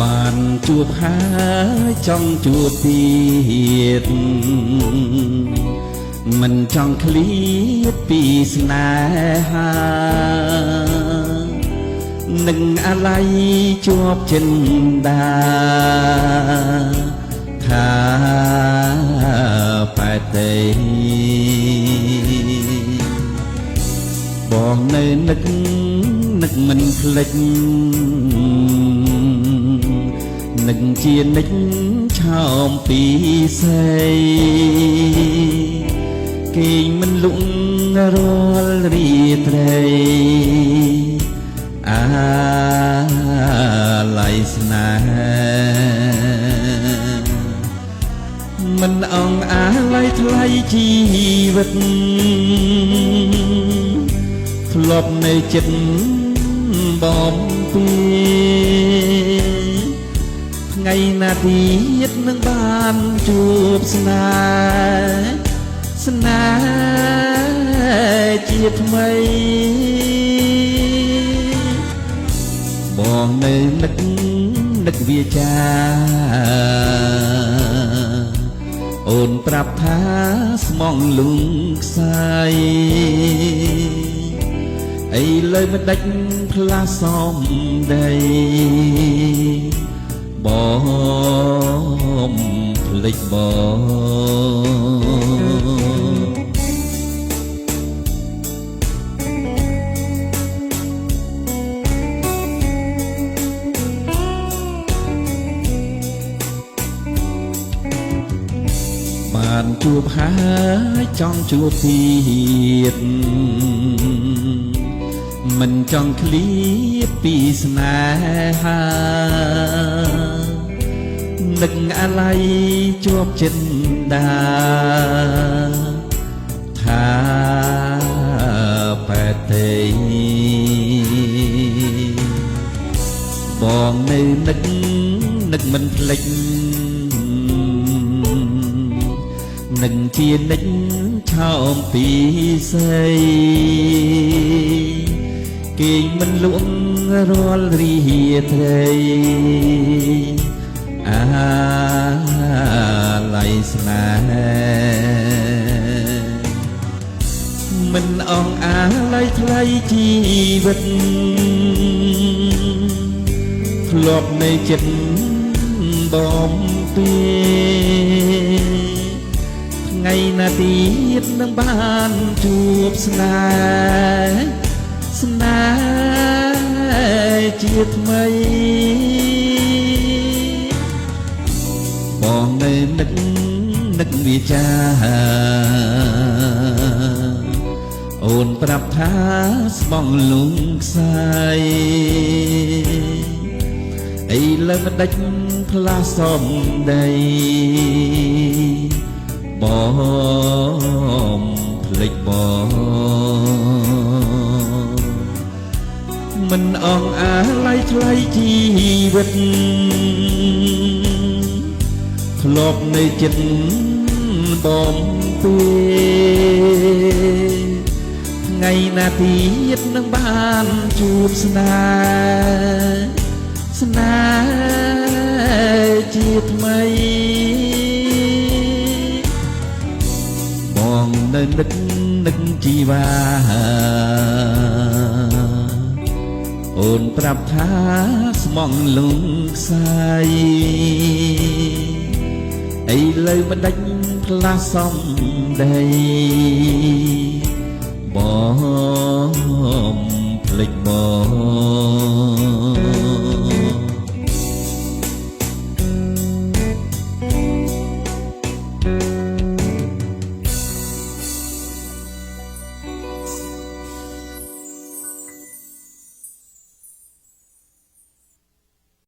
បានជួបហើយចង់ជួបទៀតមិនចង់ឃ្លាតពីស្នេហានឹងអាឡ័យជាប់ចិន្តាថាបែតទេបងនៅនឹកមិនភ្លេចនឹកជានិចឆោមពីសេគេងមិនលក់រាល់រីត្រីអាឡ័យស្នេហ៍មិនអងអាឡ័យថ្លៃជីវិតធ្លាប់នៅចិត្តបំពីថ្ងៃណាទៀតនឹងបានជួបស្នេហ៍ជាថ្មីបងនៅនឹកវាចាអូនប្រាប់ថាស្មងលងខ្សែអីលើមិនដាច់ផ្លាសំដីបងភ្លេចបងបានជួបហើយចង់ជួបទៀតមិនចង់ឃ្លាតពីស្នេហានឹកអាឡ័យជាប់ចិន្តាថាបែតទេបងនៅនឹកមិនភ្លេចនឹងជានិចឆោមពីសេគេងមិនលក់រាល់រីត្រីអាឡ័យស្នេហ៍មិនអងអាឡ័យថ្លៃជីវិតធ្លាប់នៅចិត្តបំពីថ្ងៃណាទៀតនឹងបានជួបស្នេហ៍ជាថ្មីបងនៅនឹកវាចាអូនប្រាប់ថាស្មងលងខ្សែអីលើមិនដាច់ផ្លាសំដីបងភ្លេចបងមិនអងអាឡ័យថ្លៃជីវិតធ្លាប់នៅចិត្តបំពីថ្ងៃណាទៀតនឹងបានជួបស្នេហ៍ជាថ្មីបងនៅនឹកជីវ៉ាអូនប្រាប់ថាស្មងលងខ្សែអីលើមិនដាច់ផ្លាសំដីបងភ្លេចបង